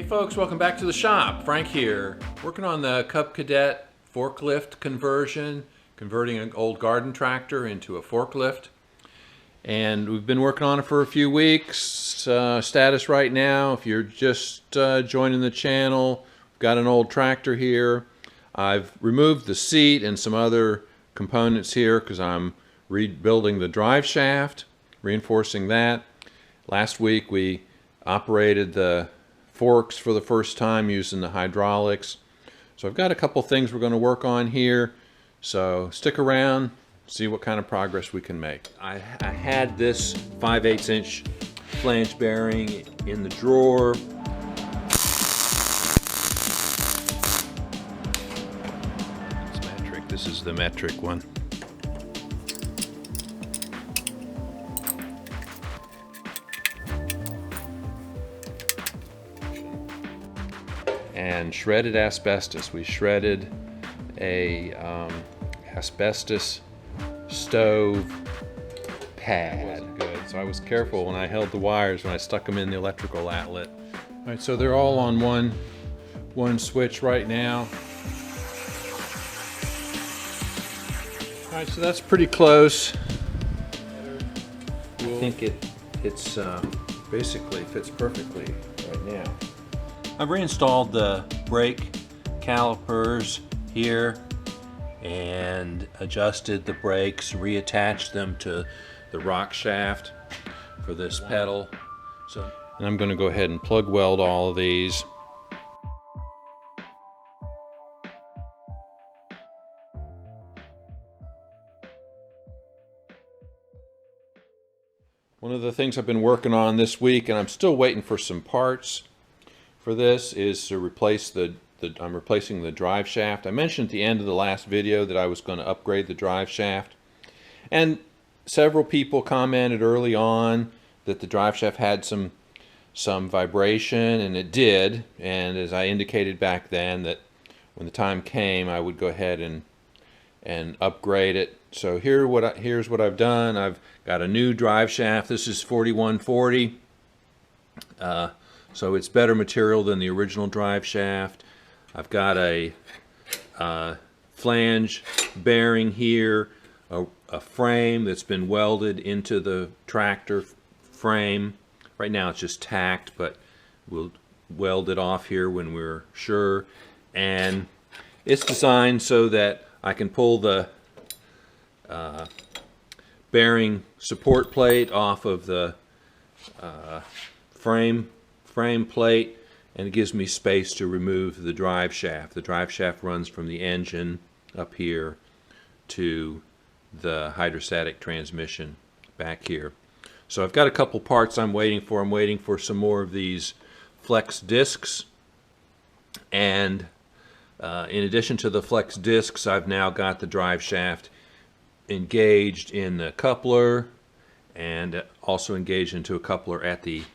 Hey folks, welcome back to the shop. Frank here, working on the Cub Cadet forklift conversion, converting an old garden tractor into a forklift. And we've been working on it for a few weeks. Status right now, if you're just joining the channel, we've got an old tractor here. I've removed the seat and some other components here because I'm rebuilding the drive shaft, reinforcing that. Last week we operated the forks for the first time using the hydraulics. So I've got a couple things we're going to work on here. So stick around, see what kind of progress we can make. I had this 5/8 inch flange bearing in the drawer. It's metric. This is the metric one. And shredded asbestos. We shredded a asbestos stove pad. Wasn't good, so I was careful when I held the wires when I stuck them in the electrical outlet. All right, so they're all on one switch right now. All right, so that's pretty close. I think it's basically fits perfectly right now. I've reinstalled the brake calipers here and adjusted the brakes, reattached them to the rock shaft for this pedal. And I'm going to go ahead and plug weld all of these. One of the things I've been working on this week, and I'm still waiting for some parts for this, is to replace I'm replacing the drive shaft. I mentioned at the end of the last video that I was going to upgrade the drive shaft, and several people commented early on that the drive shaft had some vibration, and it did. And as I indicated back then, that when the time came I would go ahead and upgrade it. So here's what I've done. I've got a new drive shaft. This is 4140. So it's better material than the original drive shaft. I've got a flange bearing here, a frame that's been welded into the tractor frame. Right now it's just tacked, but we'll weld it off here when we're sure. And it's designed so that I can pull the bearing support plate off of the frame plate, and it gives me space to remove the drive shaft. The drive shaft runs from the engine up here to the hydrostatic transmission back here. So I've got a couple parts I'm waiting for. I'm waiting for some more of these flex discs, and in addition to the flex discs, I've now got the drive shaft engaged in the coupler and also engaged into a coupler at the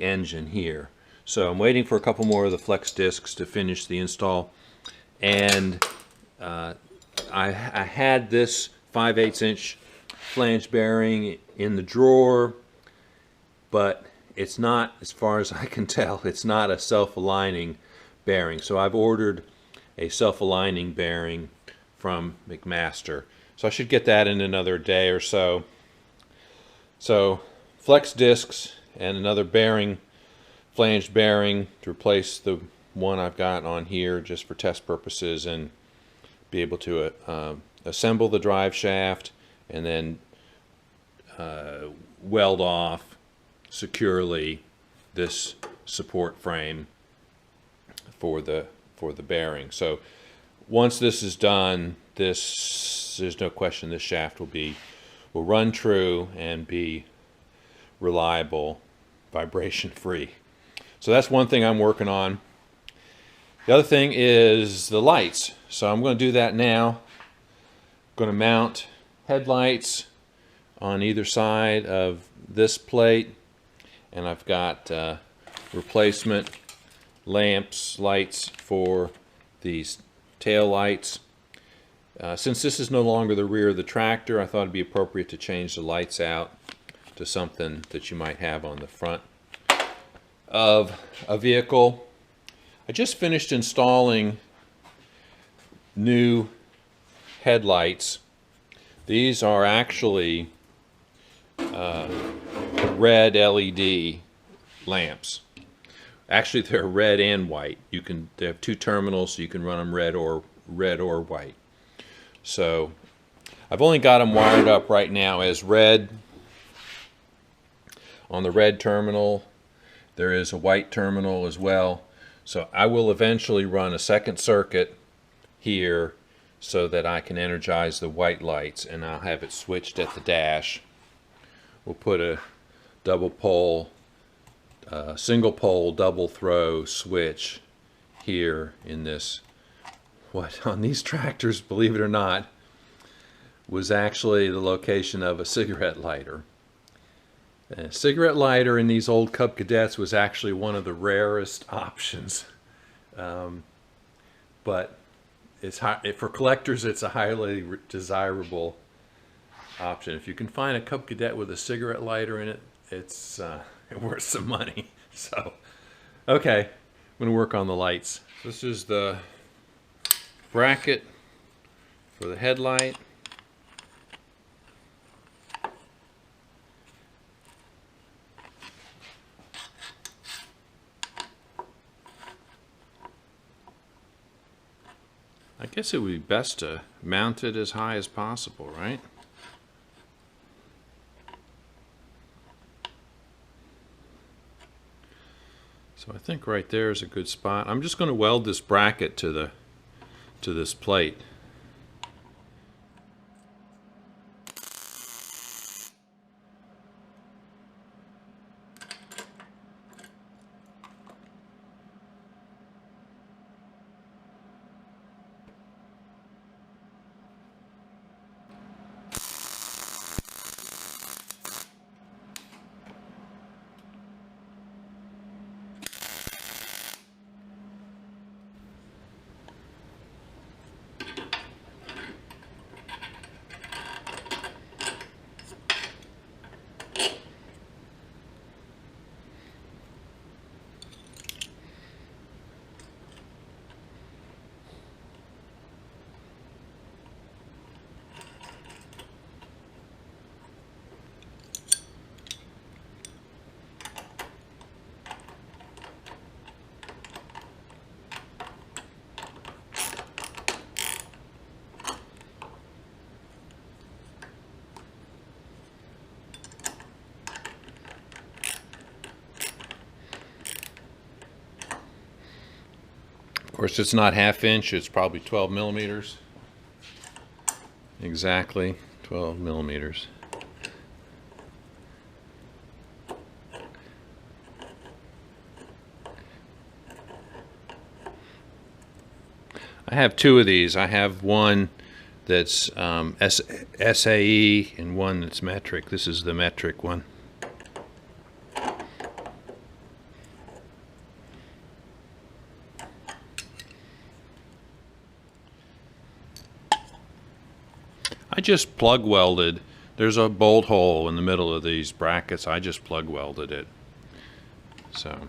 engine here. So I'm waiting for a couple more of the flex discs to finish the install. And I had this 5/8 inch flange bearing in the drawer, but it's not, as far as I can tell, it's not a self-aligning bearing. So I've ordered a self-aligning bearing from McMaster. So I should get that in another day or so. So flex discs and another bearing, flange bearing, to replace the one I've got on here just for test purposes, and be able to assemble the drive shaft and then weld off securely this support frame for the bearing. So once this is done, there's no question this shaft will run true and be reliable, vibration free. So that's one thing I'm working on. The other thing is the lights. So I'm going to do that now. I'm going to mount headlights on either side of this plate, and I've got replacement lights for these tail lights. Since this is no longer the rear of the tractor, I thought it'd be appropriate to change the lights out to something that you might have on the front of a vehicle. I just finished installing new headlights. These are actually red LED lamps. Actually, they're red and white. They have two terminals, so you can run them red or white. So I've only got them wired up right now as red. On the red terminal, there is a white terminal as well. So I will eventually run a second circuit here so that I can energize the white lights, and I'll have it switched at the dash. We'll put a double pole, single pole, double throw switch here in this, what on these tractors, believe it or not, was actually the location of a cigarette lighter. A cigarette lighter in these old Cub Cadets was actually one of the rarest options, but it's for collectors. It's a highly desirable option. If you can find a Cub Cadet with a cigarette lighter in it, it's worth some money. So, okay, I'm going to work on the lights. This is the bracket for the headlight. I guess it would be best to mount it as high as possible, right? So I think right there is a good spot. I'm just going to weld this bracket to this plate. Of course, it's not ½ inch, it's probably 12 millimeters. Exactly 12 millimeters. I have two of these. I have one that's SAE and one that's metric. This is the metric one. I just plug welded. There's a bolt hole in the middle of these brackets. I just plug welded it. So.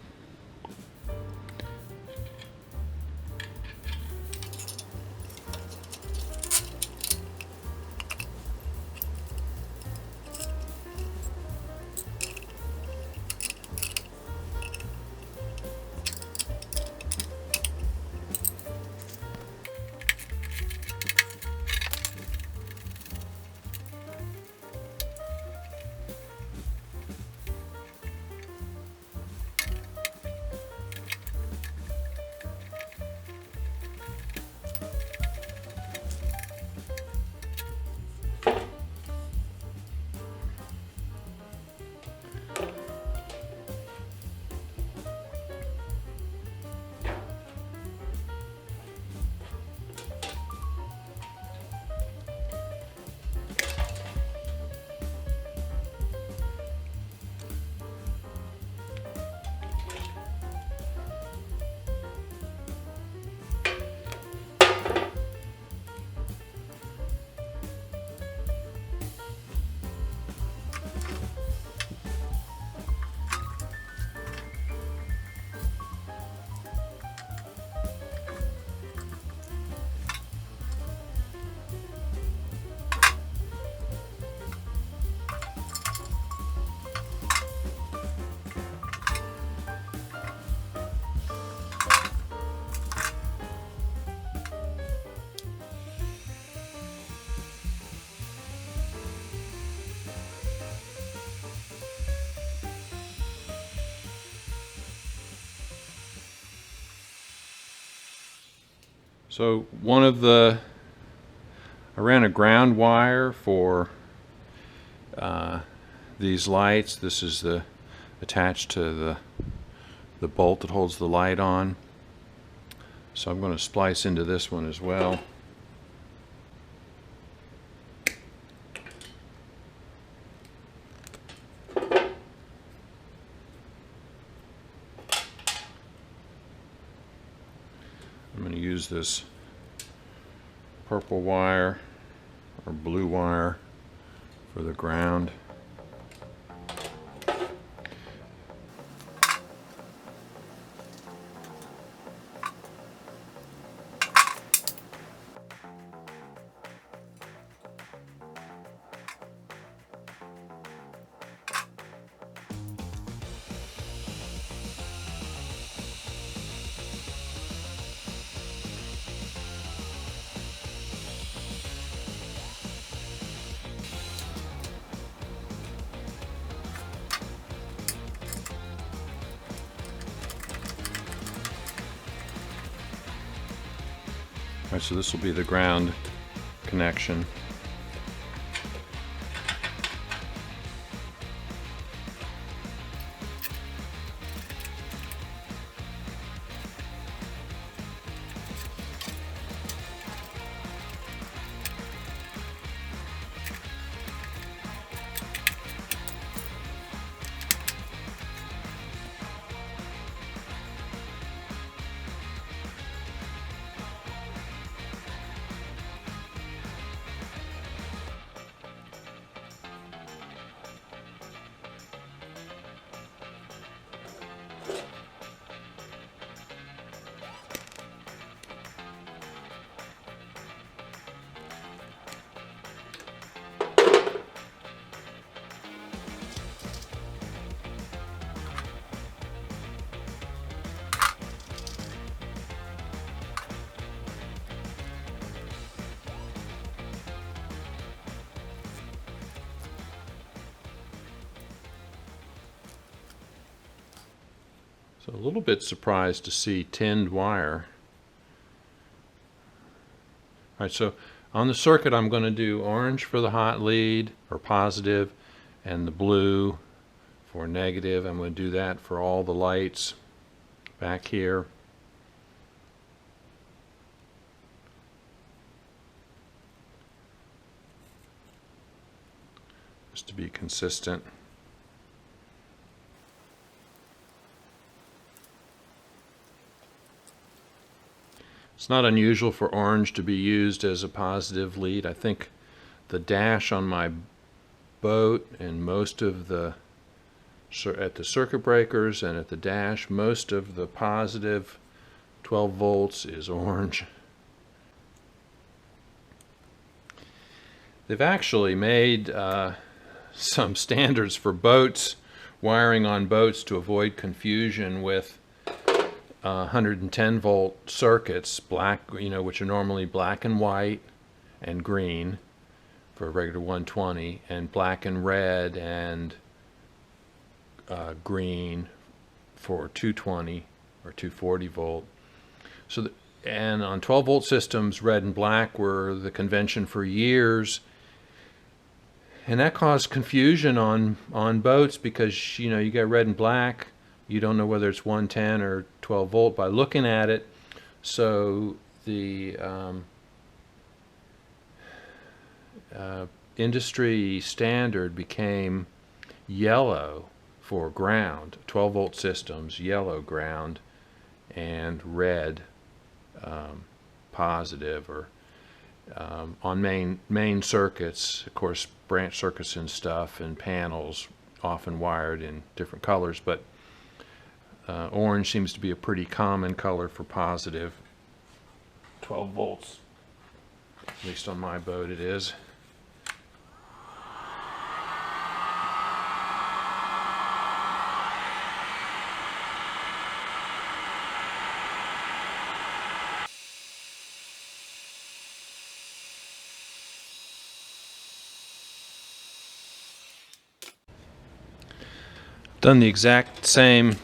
So I ran a ground wire for these lights. This is attached to the bolt that holds the light on. So I'm going to splice into this one as well. I'm going to use this purple wire or blue wire for the ground. Alright, so this will be the ground connection. So a little bit surprised to see tinned wire. All right, so on the circuit I'm going to do orange for the hot lead or positive and the blue for negative. I'm going to do that for all the lights back here. Just to be consistent. It's not unusual for orange to be used as a positive lead. I think the dash on my boat and most of the at the circuit breakers and at the dash, most of the positive 12 volts is orange. They've actually made some standards for boats, wiring on boats, to avoid confusion with 110 volt circuits, black, which are normally black and white and green for a regular 120, and black and red and green for 220 or 240 volt. So, and on 12 volt systems, red and black were the convention for years, and that caused confusion on boats because you got red and black. You don't know whether it's 110 or 12 volt by looking at it. So the industry standard became yellow for ground, 12 volt systems, yellow ground, and red positive, or on main circuits, of course, branch circuits and stuff, and panels often wired in different colors, but orange seems to be a pretty common color for positive 12 volts. At least on my boat it is. Done the exact same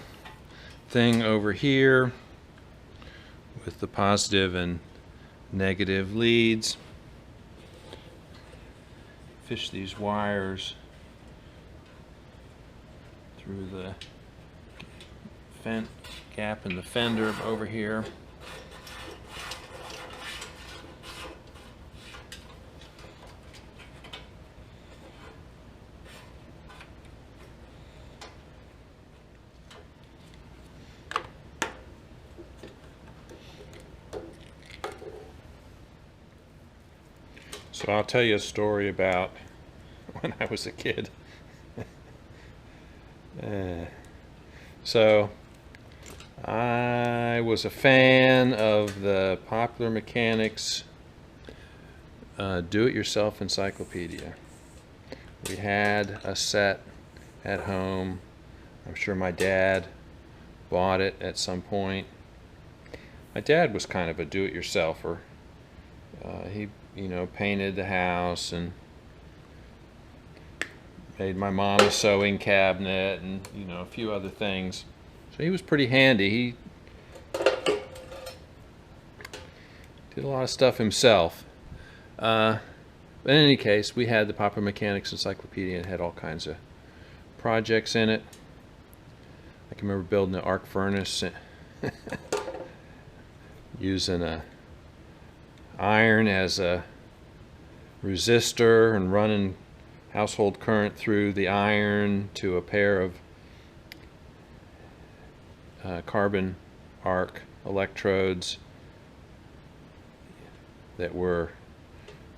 thing over here with the positive and negative leads. Fish these wires through the gap in the fender over here. So I'll tell you a story about when I was a kid. So I was a fan of the Popular Mechanics Do-It-Yourself Encyclopedia. We had a set at home. I'm sure my dad bought it at some point. My dad was kind of a do-it-yourselfer. He, you know, painted the house and made my mom a sewing cabinet and, you know, a few other things. So he was pretty handy. He did a lot of stuff himself. But in any case, we had the Popular Mechanics Encyclopedia and it had all kinds of projects in it. I can remember building an arc furnace using a iron as a resistor and running household current through the iron to a pair of carbon arc electrodes that were,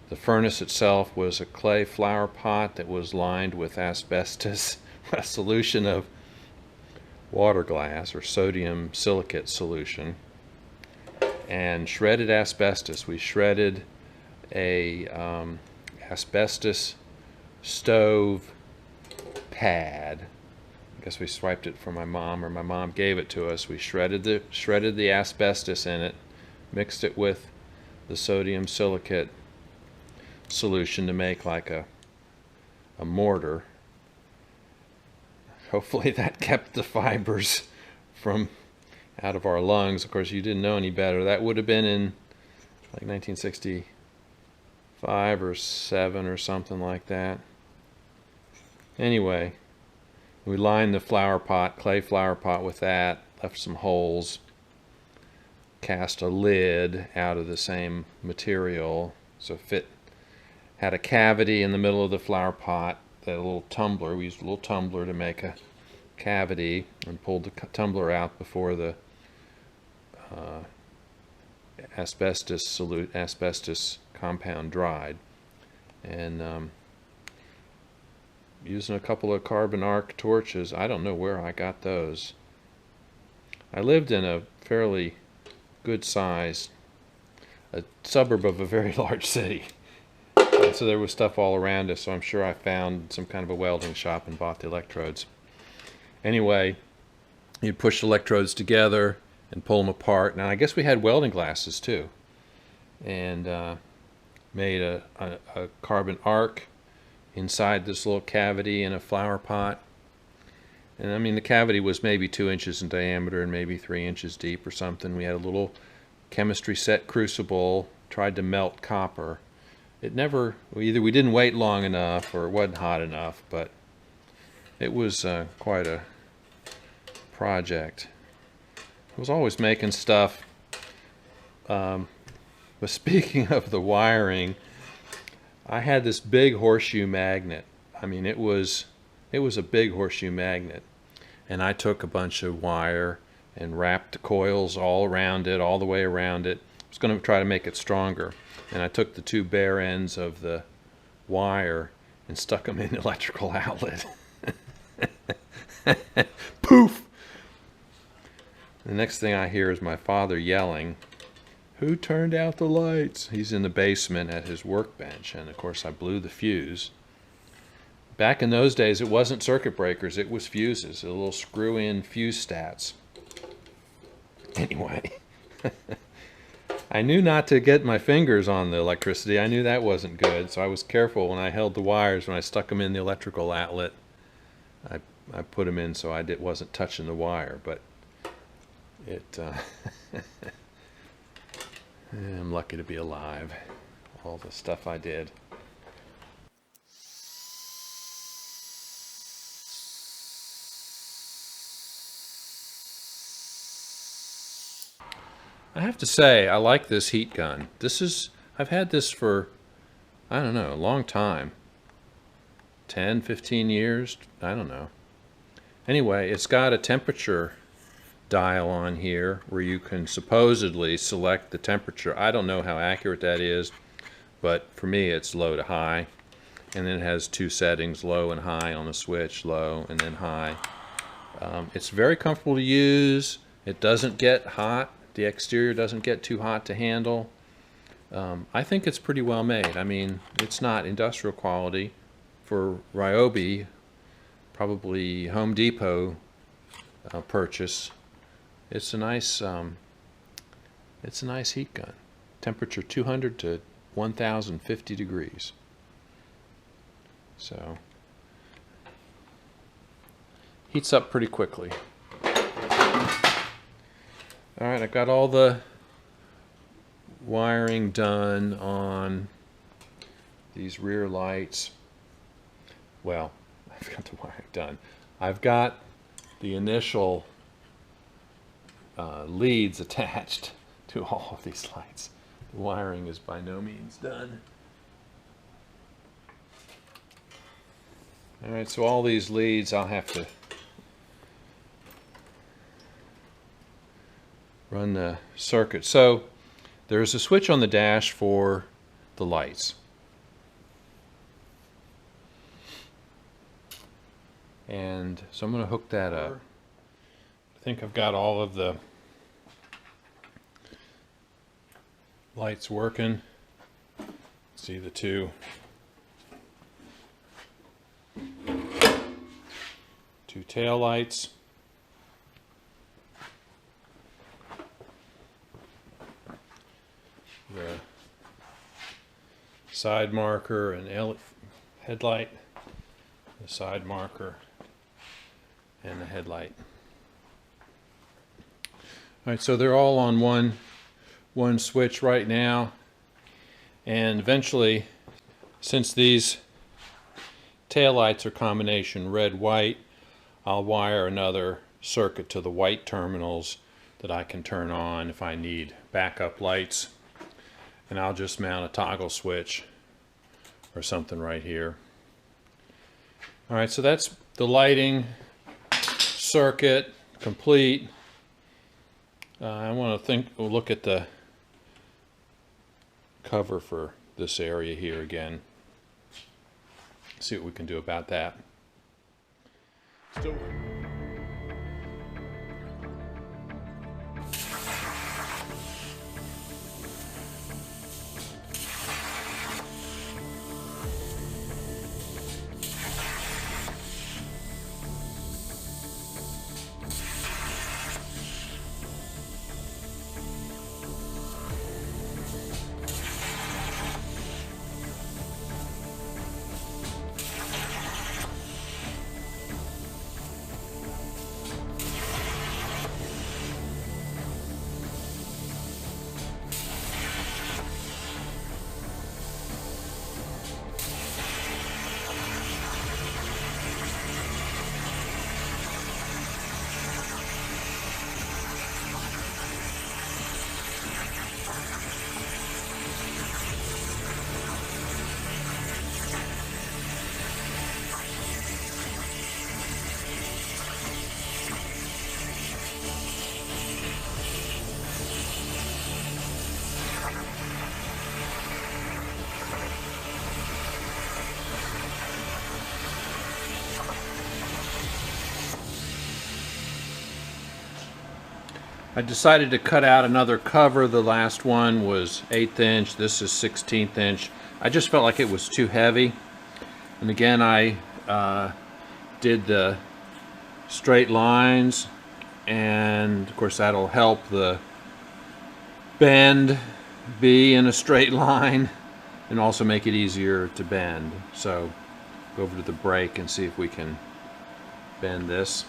the furnace itself was a clay flower pot that was lined with asbestos, a solution of water glass or sodium silicate solution, and shredded asbestos. We shredded a asbestos stove pad. I guess we swiped it from my mom, or my mom gave it to us. We shredded the asbestos in it, mixed it with the sodium silicate solution to make like a mortar. Hopefully that kept the fibers from out of our lungs. Of course, you didn't know any better. That would have been in like 1965 or 7 or something like that. Anyway, we lined the flower pot, clay flower pot, with that, left some holes, cast a lid out of the same material, so had a cavity in the middle of the flower pot, that little tumbler. We used a little tumbler to make a cavity and pulled the tumbler out before the asbestos compound dried, and using a couple of carbon arc torches. I don't know where I got those. I lived in a fairly good size, a suburb of a very large city, and so there was stuff all around us, so I'm sure I found some kind of a welding shop and bought the electrodes. Anyway, you'd push the electrodes together and pull them apart. Now I guess we had welding glasses too, and made a carbon arc inside this little cavity in a flower pot. And I mean, the cavity was maybe 2 inches in diameter and maybe 3 inches deep or something. We had a little chemistry set crucible, tried to melt copper. It never, either we didn't wait long enough or it wasn't hot enough, but it was quite a project. I was always making stuff. But speaking of the wiring, I had this big horseshoe magnet. I mean, it was a big horseshoe magnet, and I took a bunch of wire and wrapped the coils all around it, all the way around it. I was going to try to make it stronger, and I took the two bare ends of the wire and stuck them in the electrical outlet. Poof! The next thing I hear is my father yelling, "Who turned out the lights?" He's in the basement at his workbench, and of course I blew the fuse. Back in those days, it wasn't circuit breakers, it was fuses, a little screw-in fuse stats. Anyway, I knew not to get my fingers on the electricity. I knew that wasn't good, so I was careful when I held the wires. When I stuck them in the electrical outlet, I put them in so I wasn't touching the wire, but it I'm lucky to be alive. All the stuff I did. I have to say, I like this heat gun. I've had this for, I don't know, a long time. 10, 15 years, I don't know. Anyway, it's got a temperature dial on here where you can supposedly select the temperature. I don't know how accurate that is, but for me it's low to high. And then it has two settings, low and high on the switch, low and then high. It's very comfortable to use. It doesn't get hot. The exterior doesn't get too hot to handle. I think it's pretty well made. I mean, it's not industrial quality for Ryobi, probably Home Depot purchase. It's a nice heat gun. Temperature 200 to 1050 degrees. So heats up pretty quickly. Alright, I've got all the wiring done on these rear lights. Well, I've got the wiring done. I've got the initial leads attached to all of these lights. The wiring is by no means done. Alright, so all these leads I'll have to run the circuit. So there's a switch on the dash for the lights. And so I'm going to hook that up. I think I've got all of the lights working. See the two tail lights. The side marker and headlight, the side marker and the headlight. Alright, so they're all on one switch right now, and eventually, since these taillights are combination red-white, I'll wire another circuit to the white terminals that I can turn on if I need backup lights. And I'll just mount a toggle switch or something right here. Alright, so that's the lighting circuit complete. I want to look at the cover for this area here again. See what we can do about that. Still I decided to cut out another cover. The last one was 1/8 inch. This is 16th inch. I just felt like it was too heavy. And again, I did the straight lines, and of course that'll help the bend be in a straight line and also make it easier to bend. So go over to the brake and see if we can bend this.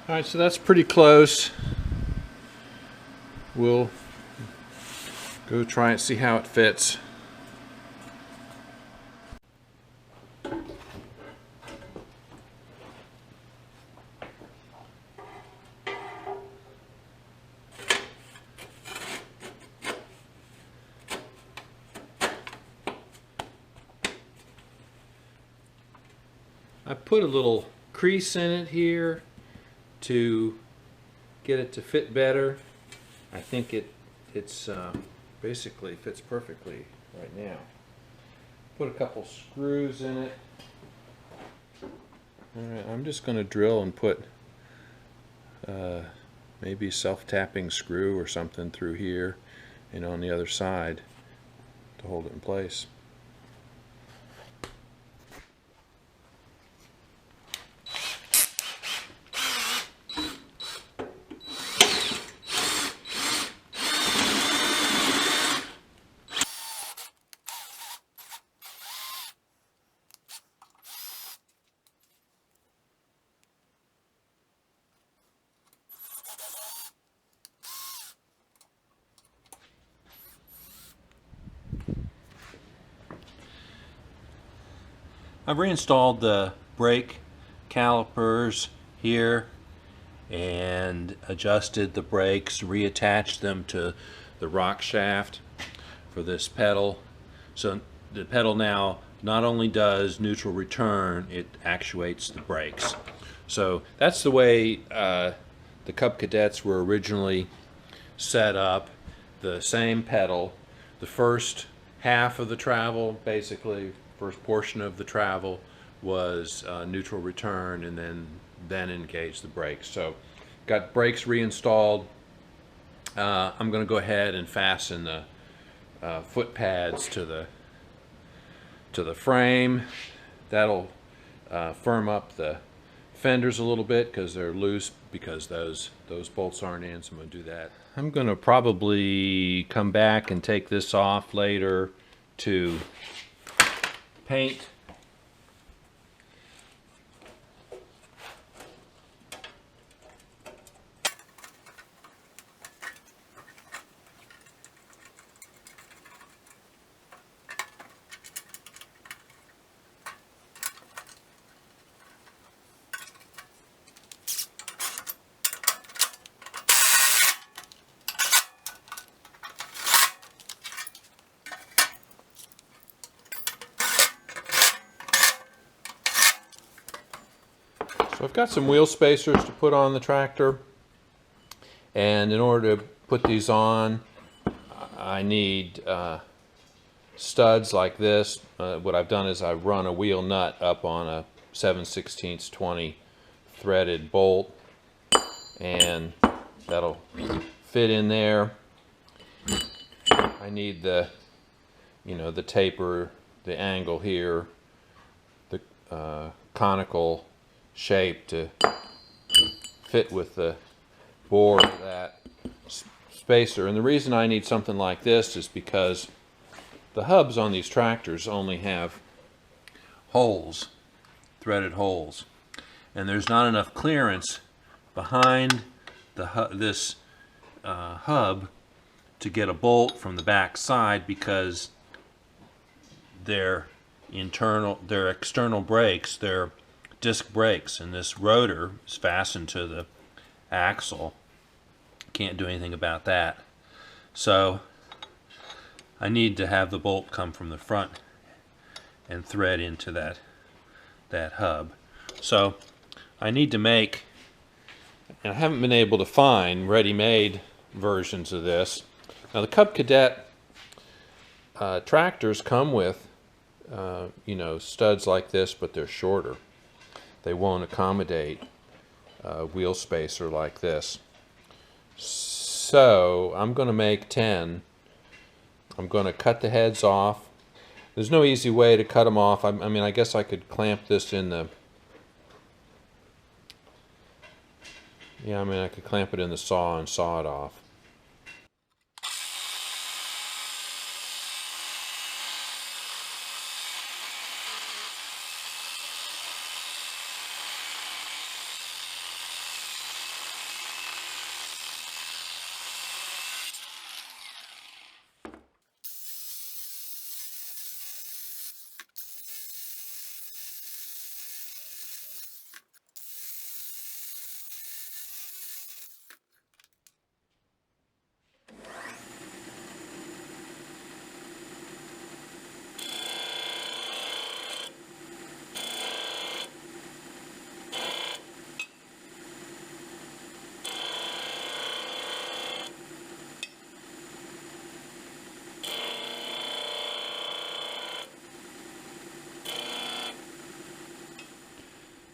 Alright, so that's pretty close. We'll go try and see how it fits. I put a little crease in it here to get it to fit better. I think it's basically fits perfectly right now. Put a couple screws in it. Alright, I'm just going to drill and put maybe self-tapping screw or something through here and on the other side to hold it in place. I've reinstalled the brake calipers here and adjusted the brakes, reattached them to the rock shaft for this pedal. So the pedal now not only does neutral return, it actuates the brakes. So that's the way the Cub Cadets were originally set up. The same pedal. The first half of the travel, basically first portion of the travel, was neutral return, and then engage the brakes. So got brakes reinstalled. I'm going to go ahead and fasten the foot pads to the frame. That'll firm up the fenders a little bit because they're loose, because those bolts aren't in, so I'm going to do that. I'm going to probably come back and take this off later to paint. So I've got some wheel spacers to put on the tractor, and in order to put these on I need studs like this. What I've done is I run a wheel nut up on a 7/16 20 threaded bolt, and that'll fit in there. I need the the taper, the angle here, the conical shape to fit with the bore of that spacer. And the reason I need something like this is because the hubs on these tractors only have holes, threaded holes, and there's not enough clearance behind this hub to get a bolt from the back side, because they're external brakes, they're disc brakes, and this rotor is fastened to the axle. Can't do anything about that. So I need to have the bolt come from the front and thread into that hub. So I need to make, and I haven't been able to find ready-made versions of this. Now the Cub Cadet tractors come with studs like this, but they're shorter. They won't accommodate a wheel spacer like this. So I'm going to make 10. I'm going to cut the heads off. There's no easy way to cut them off. I mean, I guess I could clamp this in the... Yeah, I mean, I could clamp it in the saw and saw it off.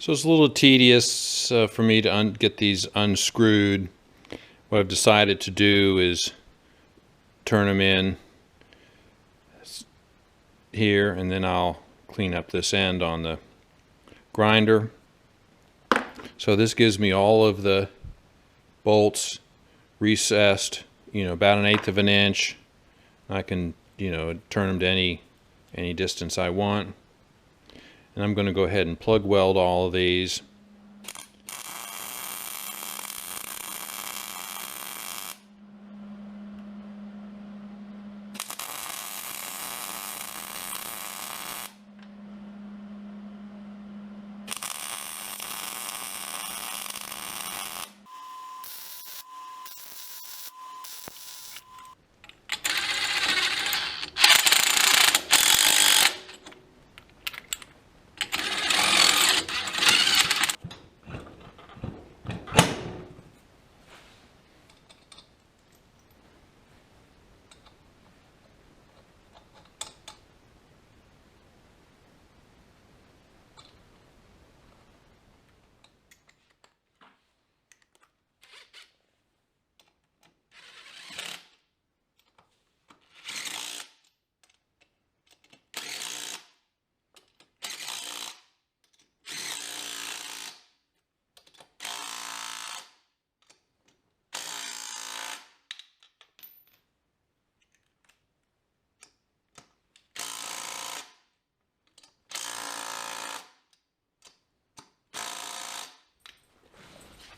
So it's a little tedious for me to get these unscrewed. What I've decided to do is turn them in here, and then I'll clean up this end on the grinder. So this gives me all of the bolts recessed, about 1/8 of an inch. I can, turn them to any distance I want. And I'm going to go ahead and plug weld all of these.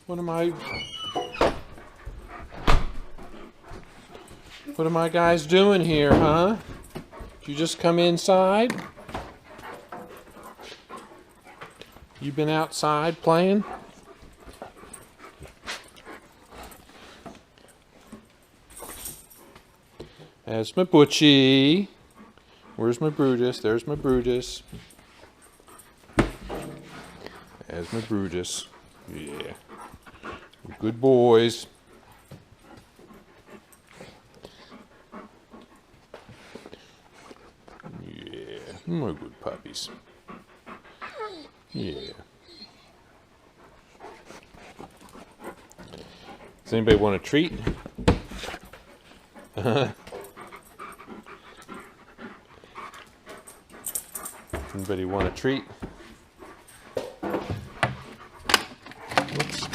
What am I guys doing here, huh? Did you just come inside? You been outside playing? There's my Butchie. Where's my Brutus? There's my Brutus. There's my Brutus. Yeah. Good boys. Yeah, my good puppies. Yeah. Does anybody want a treat? Anybody want a treat? Oops.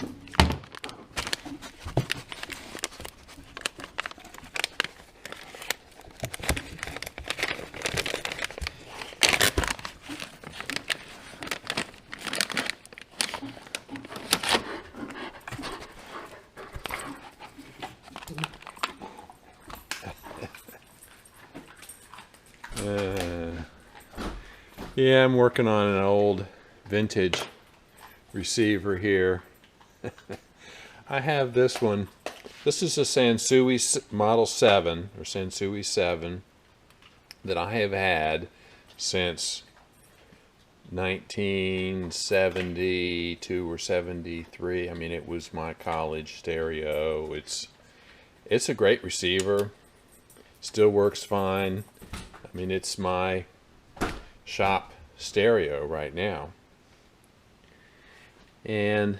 Yeah, I'm working on an old vintage receiver here. I have this one. This is a Sansui Model 7, or Sansui 7, that I have had since 1972 or 73. I mean, it was my college stereo. It's a great receiver. Still works fine. I mean, it's my shop stereo right now, and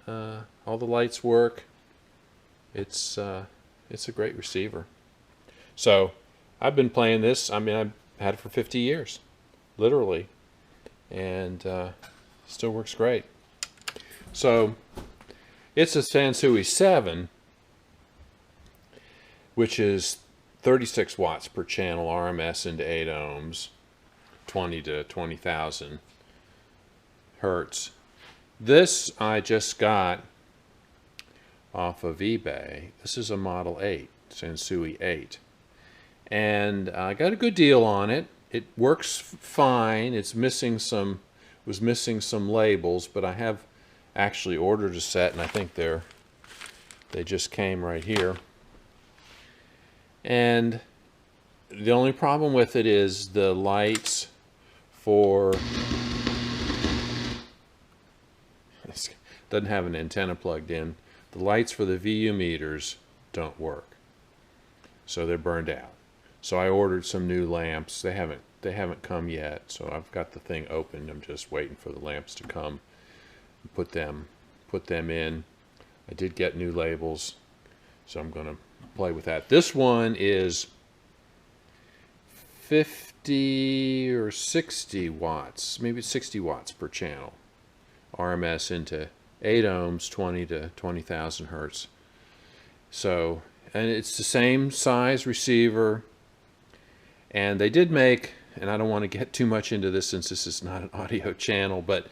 all the lights work. It's a great receiver. So I've been playing this. I mean, I've had it for 50 years, literally, and still works great. So it's a Sansui 7, which is 36 watts per channel, RMS into 8 ohms, 20 to 20,000 hertz. This I just got off of eBay. This is a Model 8, Sansui 8. And I got a good deal on it. It works fine. It's missing some, was missing some labels, but I have actually ordered a set, and I think they just came right here. And the only problem with it is the lights for, it doesn't have an antenna plugged in. The lights for the VU meters don't work, so they're burned out. So I ordered some new lamps. They haven't they haven't come yet, so I've got the thing open. I'm just waiting for the lamps to come and put them in. I did get new labels, so I'm going to play with that. This one is 50 or 60 watts, maybe 60 watts per channel. RMS into 8 ohms, 20 to 20,000 hertz. So, and it's the same size receiver. And they did make, and I don't want to get too much into this since this is not an audio channel, but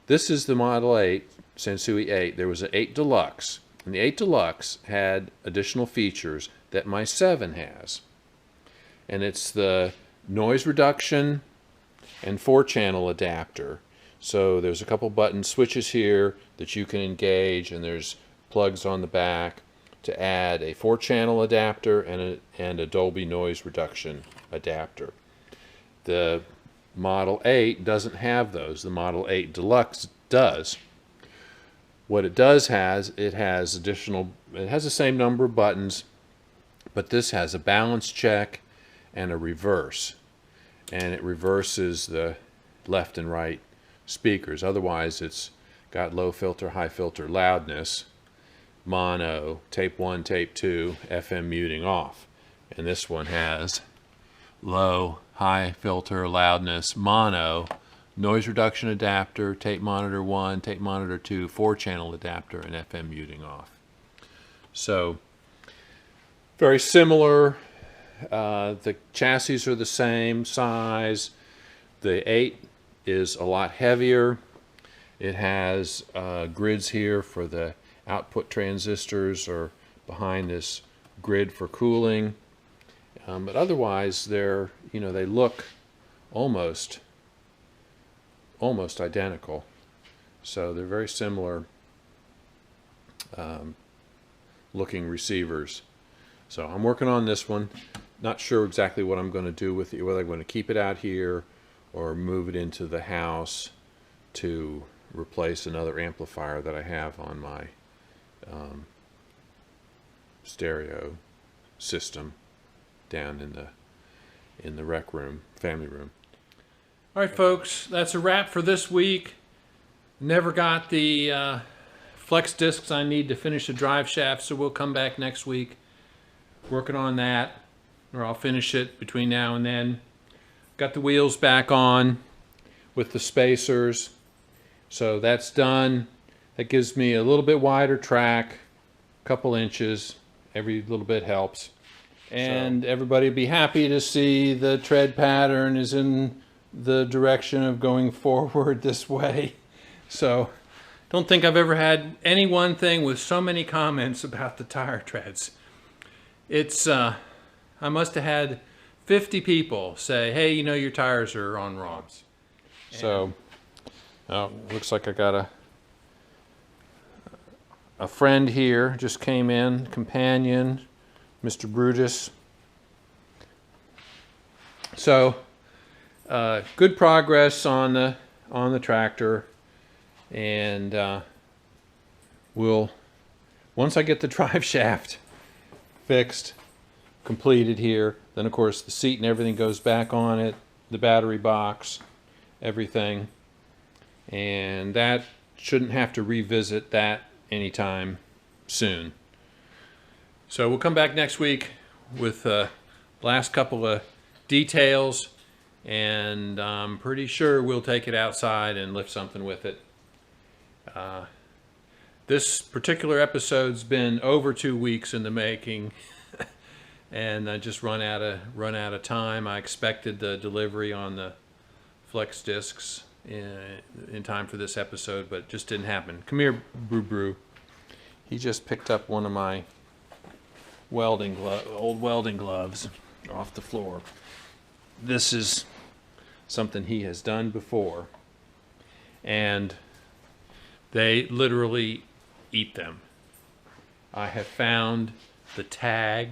this is the Model 8, Sansui 8. There was an 8 Deluxe, and the 8 Deluxe had additional features that my 7 has. And it's the noise reduction and 4-channel adapter. So there's a couple button switches here that you can engage, and there's plugs on the back to add a 4-channel adapter and a Dolby noise reduction adapter. The Model 8 doesn't have those. The Model 8 Deluxe does. What it does has, it has the same number of buttons, but this has a balance check and a reverse. And it reverses the left and right speakers. Otherwise, it's got low filter, high filter loudness, mono, tape 1, tape 2, FM muting off. And this one has low, high filter, loudness, mono, noise reduction adapter, tape monitor 1, tape monitor 2, 4-channel adapter, and FM muting off. So, very similar. The chassis are the same size. The 8 is a lot heavier. It has grids here for the output transistors, or behind this grid for cooling. But otherwise, they're, they look almost identical. So they're very similar looking receivers. So I'm working on this one. Not sure exactly what I'm going to do with it, whether I'm going to keep it out here or move it into the house to replace another amplifier that I have on my stereo system down in the rec room, family room. All right, folks, that's a wrap for this week. Never got the flex discs I need to finish the drive shaft, so we'll come back next week working on that, or I'll finish it between now and then. Got the wheels back on with the spacers, so that's done. That gives me a little bit wider track, a couple inches. Every little bit helps. And everybody will be happy to see the tread pattern is in the direction of going forward this way. So, don't think I've ever had any one thing with so many comments about the tire treads. It's, I must have had 50 people say, hey, your tires are on wrong. So, looks like I got a friend here, just came in, companion, Mr. Brutus. So, good progress on the tractor, and once I get the drive shaft fixed, completed here, then of course the seat and everything goes back on it, the battery box, everything, and that shouldn't have to revisit that anytime soon. So we'll come back next week with the last couple of details, and I'm pretty sure we'll take it outside and lift something with it. This particular episode's been over 2 weeks in the making, and I just run out of time. I expected the delivery on the flex discs in time for this episode, but it just didn't happen. Come here, Brew. He just picked up one of my old welding gloves off the floor. This is something he has done before, and they literally eat them. I have found the tag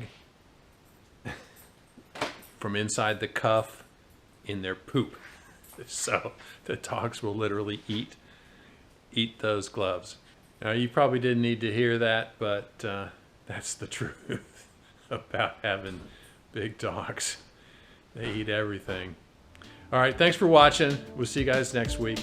from inside the cuff in their poop. So the dogs will literally eat those gloves. Now, you probably didn't need to hear that, but that's the truth about having big dogs. They eat everything. All right, thanks for watching. We'll see you guys next week.